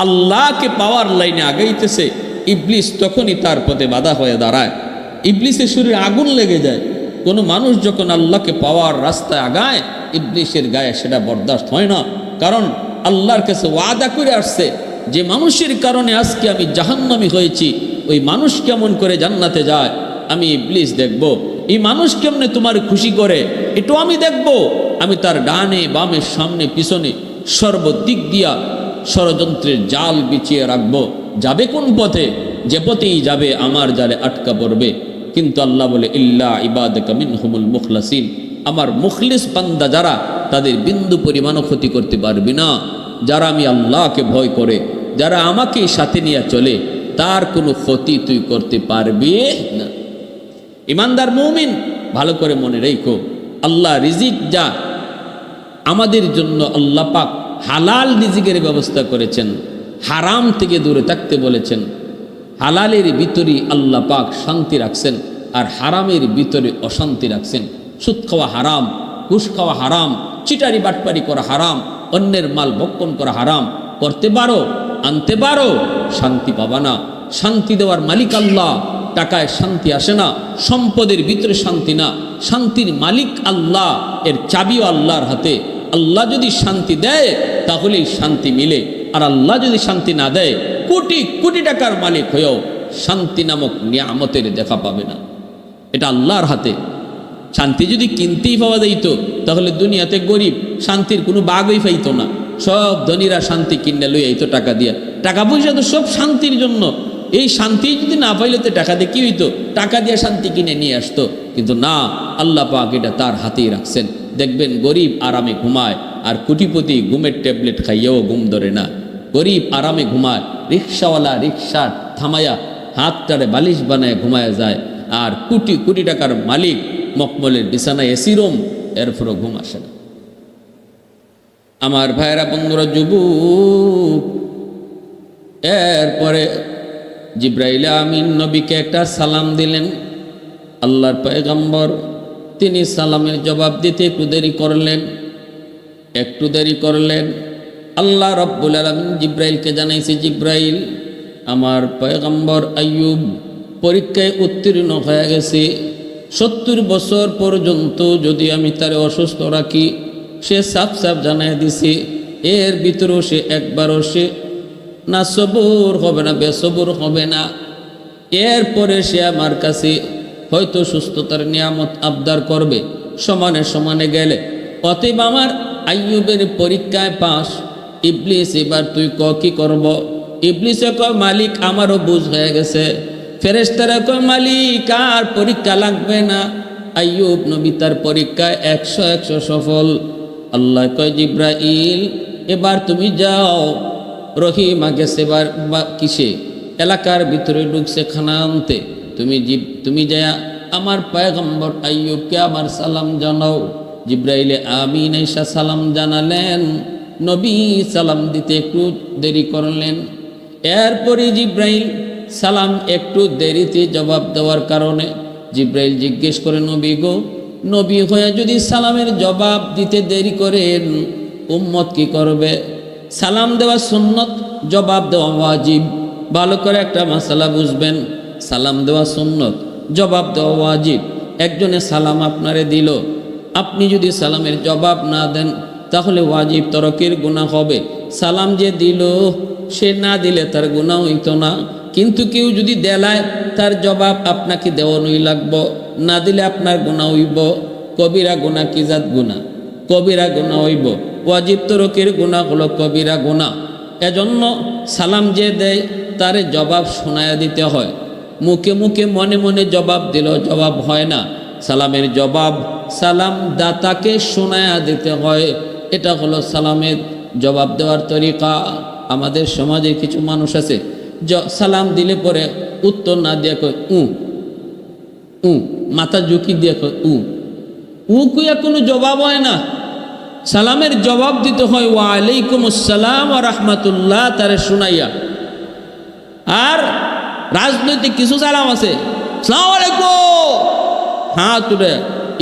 আল্লাহকে পাওয়ার লাইনে আগাইতেছে, ইবলিস তখনই তার পথে বাধা হয়ে দাঁড়ায়। ইবলিসের শরীরে আগুন লেগে যায়। কোনো মানুষ যখন আল্লাহকে পাওয়ার রাস্তায় আগায়, ইবলিসের গায়ে সেটা বরদাস্ত হয় না। কারণ আল্লাহর কাছে ওয়াদা করে আসছে যে মানুষের কারণে আজকে আমি জাহান্নামী হয়েছি, ওই মানুষ কেমন করে জান্নাতে যায় আমি ইবলিস দেখব। এই মানুষ কেমনে তোমার খুশি করে এটাও আমি দেখব। আমি তার ডানে বামে সামনে পিছনে সর্বদিক দিয়া ষড়যন্ত্রের জাল বিছিয়ে রাখবো। যাবে কোন পথে? যে পথেই যাবে আমার জালে আটকা পড়বে। কিন্তু আল্লাহ বলে, ইল্লা ইবাদাকা মিনহুমুল মুখলাসিন, আমার মুখলিস বান্দা যারা, তাদের বিন্দু পরিমাণও ক্ষতি করতে পারবি না। যারা আমি আল্লাহকে ভয় করে, যারা আমাকে সাথে নিয়ে চলে, তার কোনো ক্ষতি তুই করতে পারবি না। ইমানদার মুমিন ভালো করে মনে রেখো, আল্লাহ রিজিক যা আমাদের জন্য আল্লাহ পাক হালাল রিজিকের ব্যবস্থা করেছেন, হারাম থেকে দূরে থাকতে বলেছেন। হালালের ভিতরে আল্লাহ পাক শান্তি রাখছেন, আর হারামের ভিতরে অশান্তি রাখছেন। সুদ খাওয়া হারাম, ঘুষ খাওয়া হারাম, চিটারি বাটপারি করা হারাম, অন্যের মাল ভক্ষণ করা হারাম। করতে পারো, আনতে পারো, শান্তি পাবা না। শান্তি দেওয়ার মালিক আল্লাহ। টাকায় শান্তি আসে না, সম্পদের ভিতরে শান্তি না, শান্তির মালিক আল্লাহ, এর চাবিও আল্লাহর হাতে। আল্লাহ যদি শান্তি দেয় তাহলেই শান্তি মিলে, আর আল্লাহ যদি শান্তি না দেয়, কোটি কোটি টাকার মালিক হয়েও শান্তি নামক নিয়ামতের দেখা পাবে না। এটা আল্লাহর হাতে। শান্তি যদি কিনতেই পাওয়া যাইত তাহলে দুনিয়াতে গরিব শান্তির কোনো বাগই পাইত না। সব ধনীরা শান্তি কিনে লই আইতো টাকা দিয়া। টাকা পয়সা তো সব শান্তির জন্য। এই শান্তি যদি না পাইলে তো টাকা দিয়ে কি হইতো? টাকা দিয়ে শান্তি কিনে নিয়ে আসতো। কিন্তু না, আল্লাহ পাক এটা তার হাতেই রাখছেন। দেখবেন গরিব আরামে ঘুমায়, আর কোটিপতি ঘুমের ট্যাবলেট খাইয়েও ঘুম ধরে না। গরিব আরামে ঘুমায়, রিক্সাওয়ালা রিক্সা থামায়া হাতটারে বালিশ বানায় ঘুমায় যায়, আর কোটি কোটি টাকার মালিক মকমলের বিছানায় এসি রুম, এরপরও ঘুম আসে না। আমার ভাইয়েরা, বন্ধুরা, যুবক, এরপরে জিব্রাইল আমিন নবীকে একটা সালাম দিলেন। আল্লাহর পয়গম্বর তিনি সালামের জবাব দিতে একটু দেরি করলেন। আল্লাহ রব্বুল আলামিন জিব্রাইলকে জানাইছে, জিব্রাইল, আমার পয়গম্বর আইয়ুব পরীক্ষায় উত্তীর্ণ হয়ে গেছে, 70 বছর পর্যন্ত যদি আমি তারে অসুস্থ রাখি, সে সাফ সাফ জানাই দিছে এর ভিতরেও সে একবারও সে না সবুর হবে না, বেসবুর হবে না। এরপরে সে আমার কাছে হয়তো সুস্থতার নিয়ামত আবদার করবে সমানে সমানে গেলে। অতএব আমার আইয়ুবের পরীক্ষায় পাস। ইবলিস এবার তুই কি করব? ইবলিসে কয় মালিক আমারও বুঝ হয়ে গেছে। ফেরেশতারা কয় মালিক আর পরীক্ষা লাগবে না। আইয়ুব নবী তার পরীক্ষায় 100 সফল। আল্লাহ কয় জিব্রাইল এবার তুমি যাও। রহিমা গেছে এবার কিসে এলাকার ভিতরে ঢুকছে খানা আনতে, তুমি যায়া আমার পয়গম্বর আইয়ুবকে আমার সালাম জানাও। জিব্রাইলে আমিন আইসা সালাম জানালেন। নবী সালাম দিতে একটু দেরি করলেন। এরপরে জিব্রাইল সালাম একটু দেরিতে জবাব দেওয়ার কারণে জিব্রাইল জিজ্ঞেস করে নবী গো, নবী হয়ে যদি সালামের জবাব দিতে দেরি করেন উম্মত কি করবে? সালাম দেওয়া সুন্নত, জবাব দেওয়া ওয়াজিব। ভালো করে একটা মাসালা বুঝবেন, সালাম দেওয়া সুন্নত, জবাব দেওয়া ওয়াজিব। একজনে সালাম আপনারে দিল, আপনি যদি সালামের জবাব না দেন তাহলে ওয়াজিব তরকের গুনাহ হবে। সালাম যে দিল সে না দিলে তার গুনাহ হইতো না, কিন্তু কেউ যদি দেলায় তার জবাব আপনাকে দেওয়ানোই লাগবো, না দিলে আপনার গুনাহ হইব। কবিরা গুনাহ কি জাত গুনাহ? কবিরা গুনাহ হইব। ওয়াজিব তরকের গুনাহ হলো কবিরা গুনাহ। এজন্য সালাম যে দেয় তারে জবাব শোনায়া দিতে হয়। মুখে মুখে মনে মনে জবাব দিল জবাব হয় না। সালামের জবাব সালাম দাতাকে শোনায়া দিতে হয়। এটা হলো সালামের জবাব দেওয়ার তরিকা। আমাদের সমাজে কিছু মানুষ আছে সালাম দিলে পরে উত্তর না দিয়ে কয় মাথা ঝুঁকি দিয়ে কয় কুইয়া কোনো জবাব হয় না। সালামের জবাব দিতে হয় ওয়ালাইকুম আসসালাম ওয়া রাহমাতুল্লাহ তারে শুনাইয়া। আর রাজনৈতিক কিছু সালাম আছে, আসসালামু আলাইকুম হ্যাঁ তুলে,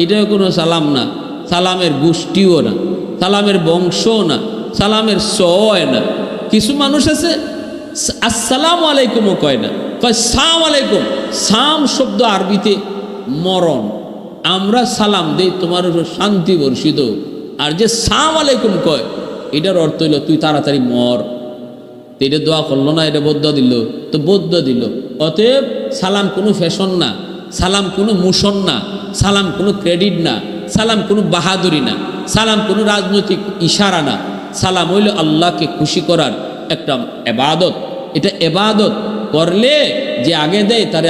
এটাও কোনো সালাম না। সালামের গোষ্ঠীও না, সালামের বংশও না, সালামের সয় না। কিছু মানুষ আছে আসসালামু আলাইকুমও কয় না, কয় সালাম আলাইকুম। সাম শব্দ আরবিতে মরণ। আমরা সালাম দেই তোমার উপর শান্তি বর্ষিত, আর যে সালাম আলাইকুম কয় এটার অর্থ হইল তুই তাড়াতাড়ি মর। এটা দোয়া করলো না, এটা বদ্দুয়া দিল তো বদ্দুয়া দিল। অতএব সালাম কোনো ফ্যাশন না, সালাম কোনো মোশন না, সালাম কোনো ক্রেডিট না, সালাম কোনো বাহাদুরি না, সালাম কোনো রাজনৈতিক ইশারা না। সালাম হইল আল্লাহকে খুশি করার একটা এবাদত। এটা এবাদত করলে যে আগে দেয় তারে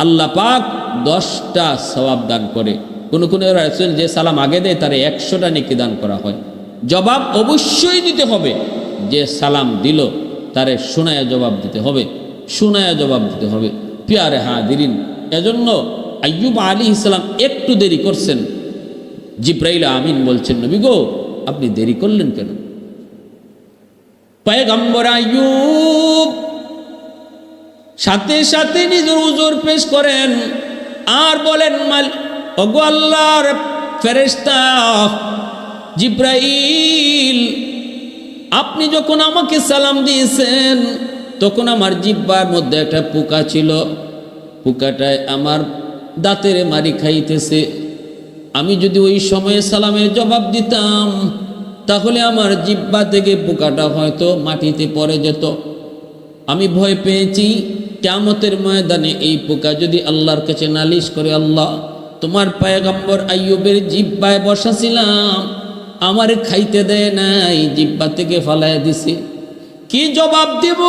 আল্লাহ পাক 10টা সওয়াব দান করে। কোনো রাসূল যে সালাম আগে দেয় তারে 100টা নেকি দান করা হয়। জবাব অবশ্যই দিতে হবে। যে সালাম দিল তারে শোনায়া জবাব দিতে হবে, শোনায়া জবাব দিতে হবে। পিয়ারে হাদিরিন, এজন্য আইয়ুব আলাইহিস সালাম একটু দেরি করছেন। জিব্রাইল আমিন বলছেন নবী গো আপনি দেরি করলেন কেন? পয়গম্বর আইয়ুব সাথে সাথে নিজের উজর পেশ করেন আর বলেন ওগো আল্লাহর ফেরেশতা জিব্রাইল, আপনি যখন আমাকে সালাম দিয়েছেন তখন আমার জিহ্বার মধ্যে একটা পোকা ছিল। পোকাটায় আমার দাঁতের মারি খাইতেছে। আমি যদি ওই সময়ে সালামের জবাব দিতাম তাহলে আমার জিহ্বা থেকে পোকাটা হয়তো মাটিতে পড়ে যেত। আমি ভয় পেয়েছি কিয়ামতের ময়দানে এই পোকা যদি আল্লাহর কাছে নালিশ করে, আল্লাহ তোমার পয়গম্বর আইয়ুবের জিহ্বায় বসাছিলাম, আমারে খাইতে দেয় নাই, জিহ্বা থেকে ফালায় দিছে। কি জবাব দেব,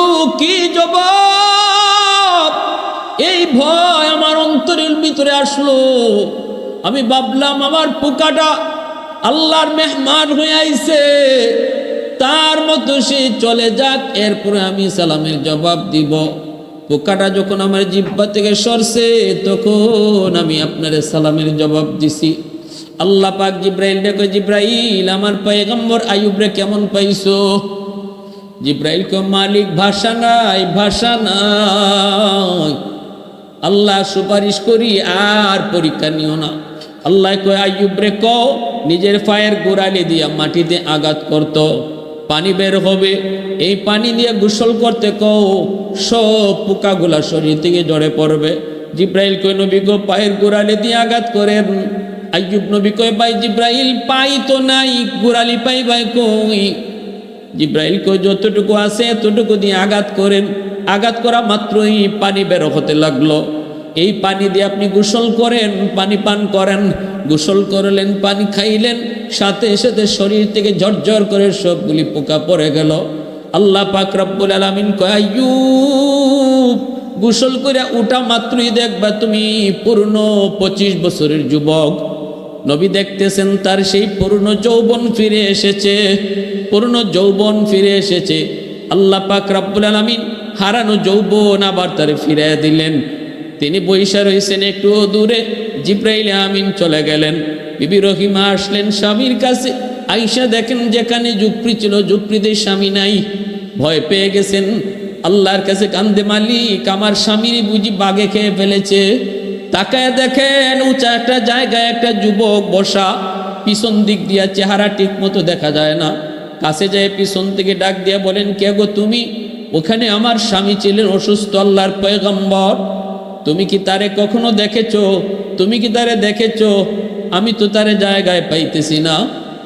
কি জবাব? এই ভয় আমার অন্তরের ভিতরে আসলো। আমি ভাবলাম আমার পোকাটা আল্লাহর মেহমান হয়ে আইছে, তার মতো সে চলে যাক, এরপরে আমি সালামের জবাব দিব। পোকাটা যখন আমার জিহ্বা থেকে সরছে তখন আমি আপনার সালামের জবাব দিছি। আল্লাহ পাক জিব্রাইল ডেকে, জিব্রাইল আমার পয়গম্বর আইয়ুবরে কেমন পাইছো? জিব্রাইল কয় মালিক ভাষা নাই, ভাষা নাই। আল্লাহ সুপারিশ করি আর পরীক্ষা নিও না। আল্লাহ কয় আইয়ুবরে কও নিজের পায়ের গোড়ালি দিয়া মাটিতে আঘাত করত। পানি বের হবে, এই পানি দিয়ে গোসল করতে কও, সব পোকাগুলা শরীর থেকে ঝরে পড়বে। জিব্রাইল কই নবী গো পায়ের গোড়ালি দিয়ে আঘাত করেন। আইয়ুব নবী কয় ভাই জিব্রাইল পাই তো নাই, গোড়ালি পাই ভাই কই? জিব্রাইল কই যতটুকু আছে এতটুকু দিয়ে আঘাত করেন। আঘাত করা মাত্রই পানি বের হতে লাগলো। এই পানি দিয়ে আপনি গোসল করেন, পানি পান করেন। গোসল করলেন, পানি খাইলেন, সাথে সাথে শরীর থেকে ঝরঝর করে সবগুলি পোকা পড়ে গেল। আল্লাহ পাক রব্বুল আলামিন কয় আইয়ুব গোসল করে উঠা মাত্রই দেখবা তুমি পূর্ণ 25 বছরের যুবক। নবী দেখতেছেন তার সেই পূর্ণ যৌবন ফিরে এসেছে, পূর্ণ যৌবন ফিরে এসেছে। আল্লাহ পাক রব্বুল আলামিন হারানো যৌবন আবার তারে ফিরিয়ে দিলেন। তিনি বৈশা রয়েছেন একটু দূরে, জিব্রাইল আমিন চলে গেলেন। বিবি রহিমা আসলেন স্বামীর কাছে। আয়েশা দেখেন যেখানে ঝুপড়ি ছিল ঝুপড়িতে স্বামী নাই, ভয় পেয়ে গেছেন। আল্লাহর কাছে কান্দে, মালিক আমার স্বামীর বুঝি বাগে খেয়ে ফেলেছে। তাকায় দেখেন উঁচা একটা জায়গায় একটা যুবক বসা, পিছন দিক দিয়া চেহারা ঠিক মতো দেখা যায় না। কাছে যায় পিছন থেকে ডাক দিয়া বলেন কে গো তুমি? ওখানে আমার স্বামী ছিলেন অসুস্থ, আল্লাহর পয়গম্বর। তুমি কি তারে কখনো দেখেছো? তুমি কি তারে দেখেছো? আমি তো তারে জায়গায় পাইতেছি না।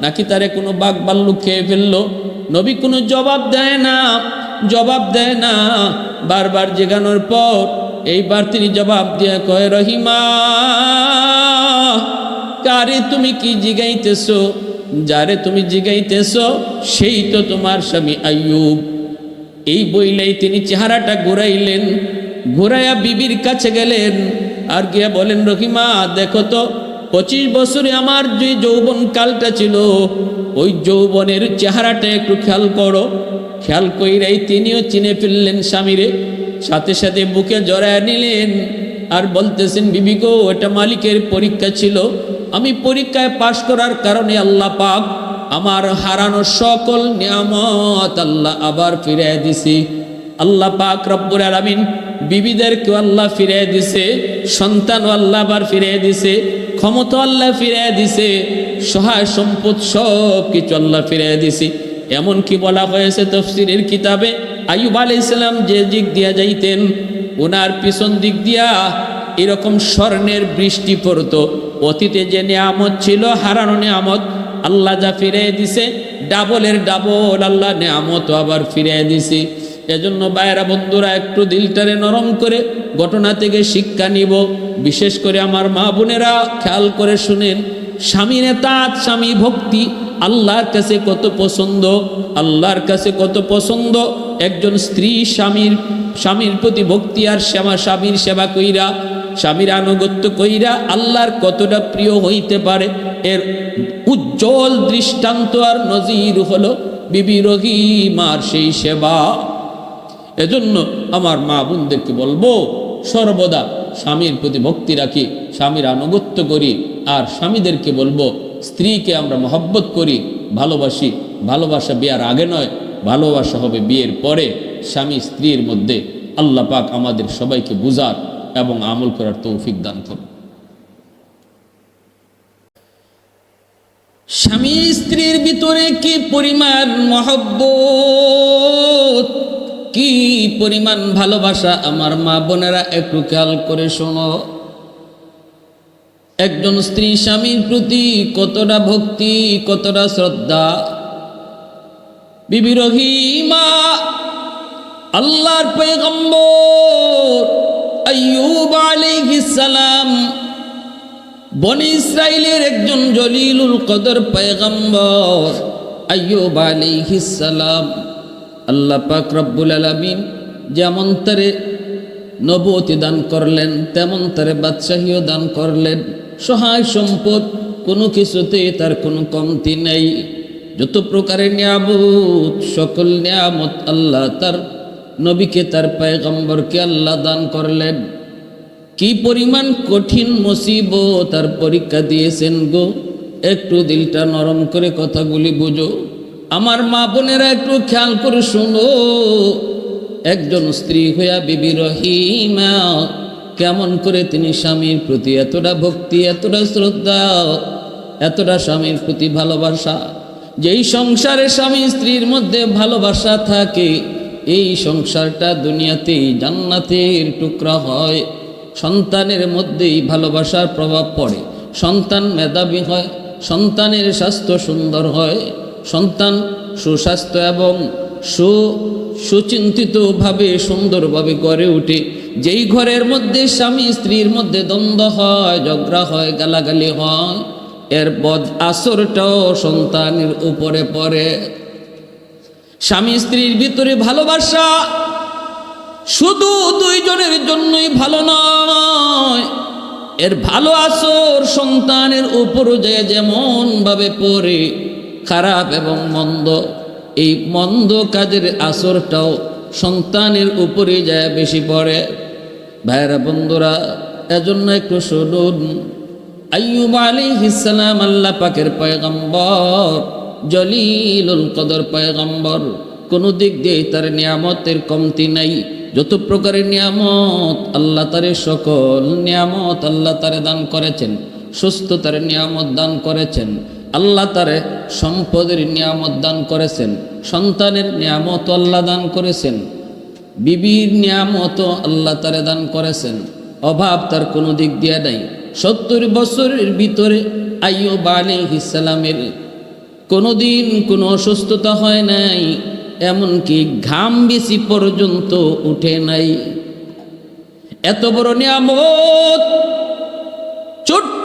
নাকি তারে কোনো বাঘ ভাল্লুক খেয়ে ফেললো? নবী কোনো জবাব দেয় না, জবাব দেয় না। বারবার জিজ্ঞানোর পর এইবার তিনি জবাব দিয়ে কয় রহিমা কারে তুমি কি জিগাইতেছো? যারে তুমি জিগাইতেছো সেই তো তোমার স্বামী আইয়ুব। এই বইলেই তিনি চেহারাটা ঘুরাইলেন, ঘুরাইয়া বিবির কাছে গেলেন আর গিয়া বলেন রহিমা দেখো তো 25 বছরে আমার যে যৌবন কালটা ছিল ওই যৌবনের চেহারাটা একটু খেয়াল করো। খেয়াল কইরাই তিনিও চিনে ফেললেন স্বামীরে, সাথে সাথে বুকে জড়ায় নিলেন আর বলতেছেন বিবি গো এটা মালিকের পরীক্ষা ছিল, আমি পরীক্ষায় পাশ করার কারণে আল্লাহ পাক আমার হারানো সকল নিয়ামত আল্লাহ আবার ফিরিয়ে দিছি। আল্লাহ পাক রব্বুল আলামিন বিবিদেরকে আল্লাহ ফিরিয়ে দিছে, সন্তানও আল্লাহ আবার ফিরিয়ে দিছে, ক্ষমতা আল্লাহ ফিরিয়ে দিছে, সহায় সম্পদ সব কিছু আল্লাহ ফিরিয়ে দিছে। এমন কি বলা হয়েছে তাফসীরের কিতাবে আইয়ুব আলাইহিস সালাম যে দিক দিয়া যাইতেন ওনার পিছন দিক দিয়া এরকম স্বর্ণের বৃষ্টি পড়তো। অতীতে যে নিয়ামত ছিল হারানো নিয়ামত আল্লাহ যা ফিরিয়ে দিছে ডাবলের ডাবল আল্লাহ নিয়ামত আবার ফিরিয়ে দিছে। এজন্য ভাইয়েরা বন্ধুরা একটু দিলটারে নরম করে ঘটনা থেকে শিক্ষা নিব। বিশেষ করে আমার মা বোনেরা খেয়াল করে শুনেন, স্বামীর এতাত স্বামী ভক্তি আল্লাহর কাছে কত পছন্দ, আল্লাহর কাছে কত পছন্দ। একজন স্ত্রী স্বামীর প্রতি ভক্তি আর স্বামীর সেবা কইরা স্বামীর আনুগত্য কইরা আল্লাহর কতটা প্রিয় হইতে পারে এর উজ্জ্বল দৃষ্টান্ত আর নজির হলো বিবি রহিমার সেই সেবা। এজন্য আমার মা বোনদেরকে বলবো সর্বদা স্বামীর প্রতি ভক্তি রাখি, স্বামীর আনুগত্য করি। আর স্বামীদেরকে বলবো স্ত্রীকে আমরা মহব্বত করি, ভালোবাসি। ভালোবাসা বিয়ার আগে নয়, ভালোবাসা হবে বিয়ের পরে। স্বামী স্ত্রীর মধ্যে আল্লাহ পাক আমাদের সবাইকে বুঝার এবং আমল করার তৌফিক দান করুন। স্বামী স্ত্রীর ভিতরে কি পরিমাণ মহব্বত, কি পরিমাণ ভালোবাসা আমার মা বোনেরা একটু খেয়াল করে শোনো। একজন স্ত্রী স্বামীর প্রতি কতটা ভক্তি, কতটা শ্রদ্ধা। বিবি রহিমা আল্লাহর পয়গম্বর আইয়ুব আলাইহিস সালাম বনি ইসরাইলের একজন জলিলুল কদর পয়গম্বর আইয়ুব আলাইহিস সালাম। আল্লাহ পাক রব্বুল আলামিন যেমন তারে নবুয়তি দান করলেন তেমন তারে বাদশাহীও দান করলেন। সহায় সম্পদ কোনো কিছুতে তার কোনো কমতি নেই। যত প্রকারের নিয়ামত সকল নিয়ামত আল্লাহ তার নবীকে তার পয়গম্বরকে আল্লাহ দান করলেন। কি পরিমাণ কঠিন মুসিবত তার পরীক্ষা দিয়েছেন গো। একটু দিলটা নরম করে কথাগুলি বুঝো। আমার মা বোনেরা একটু খেয়াল করে শোনো। একজন স্ত্রী হইয়া বিবি রহিমা কেমন করে তিনি স্বামীর প্রতি এতটা ভক্তি, এতটা শ্রদ্ধা, এতটা স্বামীর প্রতি ভালোবাসা। যেই সংসারে স্বামী স্ত্রীর মধ্যে ভালোবাসা থাকে এই সংসারটা দুনিয়াতেই জান্নাতের টুকরা হয়। সন্তানের মধ্যেই ভালোবাসার প্রভাব পড়ে, সন্তান মেধাবী হয়, সন্তানের স্বাস্থ্য সুন্দর হয়, সন্তান সুস্বাস্থ্য এবং সুচিন্তিতভাবে সুন্দরভাবে গড়ে ওঠে। যেই ঘরের মধ্যে স্বামী স্ত্রীর মধ্যে দ্বন্দ্ব হয়, ঝগড়া হয়, গালাগালি হয়, এর বদ আসরটাও সন্তানের উপরে পড়ে। স্বামী স্ত্রীর ভিতরে ভালোবাসা শুধু দুইজনের জন্যই ভালো নয়, এর ভালো আসর সন্তানের উপর যে যেমন ভাবে পড়ে, খারাপ এবং মন্দ, এই মন্দ কাজের আসরটাও সন্তানের উপরে যায় বেশি পড়ে। ভাইরা বন্ধুরা, এজন্য একটু শুনুন, আইয়ুব আলাইহিস সালাম আল্লাহ পাকের পয়গম্বর, জলিলুল কদর পয়গম্বর, কোনো দিক দিয়ে তার নিয়ামতের কমতি নাই। যত প্রকারের নিয়ামত আল্লাহ তারে, সকল নিয়ামত আল্লাহ তারে দান করেছেন। সুস্থতার নিয়ামত দান করেছেন আল্লাহ তারে, সম্পদের নিয়ামত দান করেছেন, সন্তানের নিয়ামত আল্লাহ দান করেছেন, বিবির নিয়ামত আল্লাহ তারে দান করেছেন। অভাব তার কোনো দিক দিয়ে নাই। 70 বছরের ভিতরে আইয়ুব আলাইহিস সালামের কোনোদিন কোনো অসুস্থতা হয় নাই, এমনকি ঘাম বেশি পর্যন্ত উঠে নাই। এত বড় নিয়ামত, ছোট্ট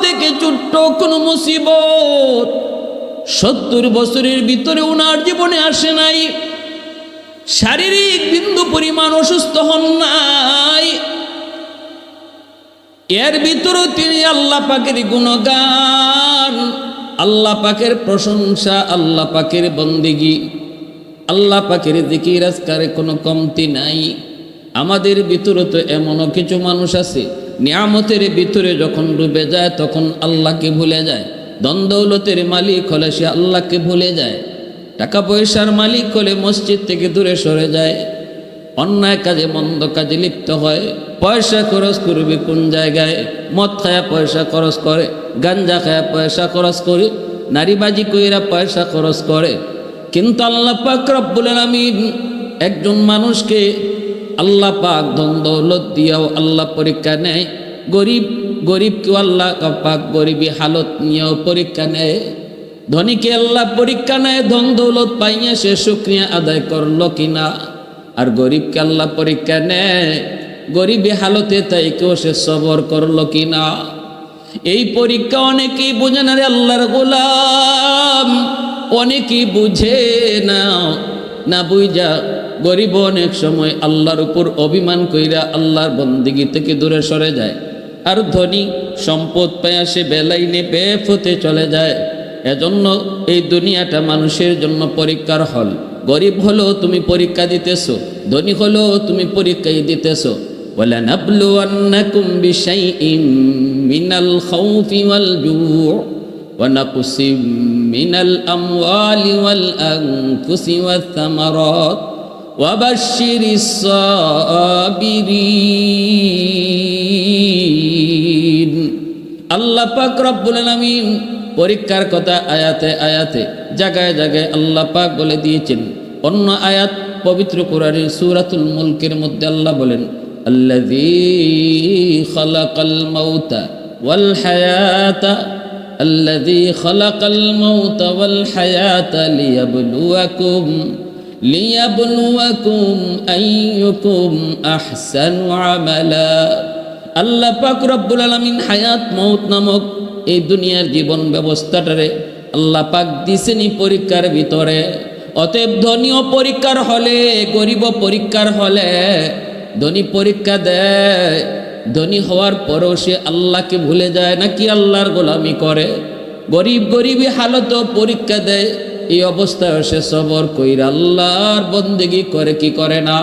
থেকে ছোট্ট কোনো মুসিবত 70 বছরের ভিতরে ওনার জীবনে আসে নাই। শারীরিক বিন্দু পরিমাণ অসুস্থ হন নাই। এর ভিতরেও তিনি আল্লাহ পাকের গুণগান, আল্লাহ পাকের প্রশংসা, আল্লাহ পাকের বন্দেগী, আল্লাহ পাকের জিকির আজকারে কোনো কমতি নাই। আমাদের ভিতরে তো এমনও কিছু মানুষ আছে, নিয়ামতের ভিতরে যখন ডুবে যায় তখন আল্লাহকে ভুলে যায়। ধন দৌলতের মালিক হলে সে আল্লাহকে ভুলে যায়। টাকা পয়সার মালিক হলে মসজিদ থেকে দূরে সরে যায়। অন্যায় কাজে মন্দ কাজে লিপ্ত হয়। পয়সা খরচ করবে কোন জায়গায়? মদ খায়া পয়সা খরচ করে, গাঞ্জা খায়া পয়সা খরচ করে, নারীবাজি কইরা পয়সা খরচ করে। কিন্তু আল্লাহ পাক রব্বুল আলামিন একজন মানুষকে, আল্লাহ পাক ধন দৌলত দিয়েও আল্লাহ পরীক্ষা নেয়। গরিবকেও আল্লাহ পাক গরিবী হালত নিয়েও পরীক্ষা নেয়। ধনীকে আল্লাহ পরীক্ষা নেয়, ধন দৌলত পাইয়া সে শুকরিয়া আদায় করলো কিনা। আর গরিবকে আল্লাহ পরীক্ষা নেয়, গরিবী হালতে তাই কেউ সে সবর করলো কিনা। এই পরীক্ষা অনেকেই বোঝে না রে আল্লাহর গোলাম, অনেকেই বুঝে না বুঝা গরিব অনেক সময় আল্লাহর উপর অভিমান কইরা আল্লাহর বন্দেগী থেকে দূরে সরে যায়। আর ধনী সম্পদ পায়া সে বেলাইনে বেফতে চলে যায়। এজন্য এই দুনিয়াটা মানুষের জন্য পরীক্ষার হল। গরিব হলো তুমি পরীক্ষা দিতেছো, ধনী হলো তুমি পরীক্ষাই দিতেছো। ওয়ালানাবলুওয়ান্নাকুম বিশাইইম মিনাল খাউফি ওয়াল জু' ওয়া নাকসিম মিনাল আমওয়ালি ওয়াল আনফুসি ওয়াথ থামারাত ওয়া বাশশিরিস সাবিরিন। আল্লাহ পাক রব্বুল আলামিন পরীক্ষার কথা আয়াতে আয়াতে জায়গায় জায়গায় আল্লাহ পাক বলে দিয়েছেন। অন্য আয়াত পবিত্র কোরআনের সূরাতুল মুলকের মধ্যে আল্লাহ বলেন, আল্লাযী খালাকাল মাউতা ওয়াল হায়াতা, আল্লাযী খালাকাল মাউতা ওয়াল হায়াতা লিয়াবলুয়াকুম আইয়ুকুম আহসানু আমালা। আল্লাহ পাক রব্বুল আলামিন হায়াত মউত নামক এই দুনিয়ার জীবন ব্যবস্থাটারে আল্লাহ পাক দিছেনই পরীক্ষার ভিতরে। অতএব ধনীও পরীক্ষার হলে, গরিব পরীক্ষার হলে। ধনী পরীক্ষা দেয়, ধনী হওয়ার পরও সে আল্লাহকে ভুলে যায় নাকি আল্লাহর গোলামি করে। গরিবী হালতও পরীক্ষা দেয়, এই অবস্থায় সে সবর কইরা আল্লাহর বন্দেগী করে কি করে না।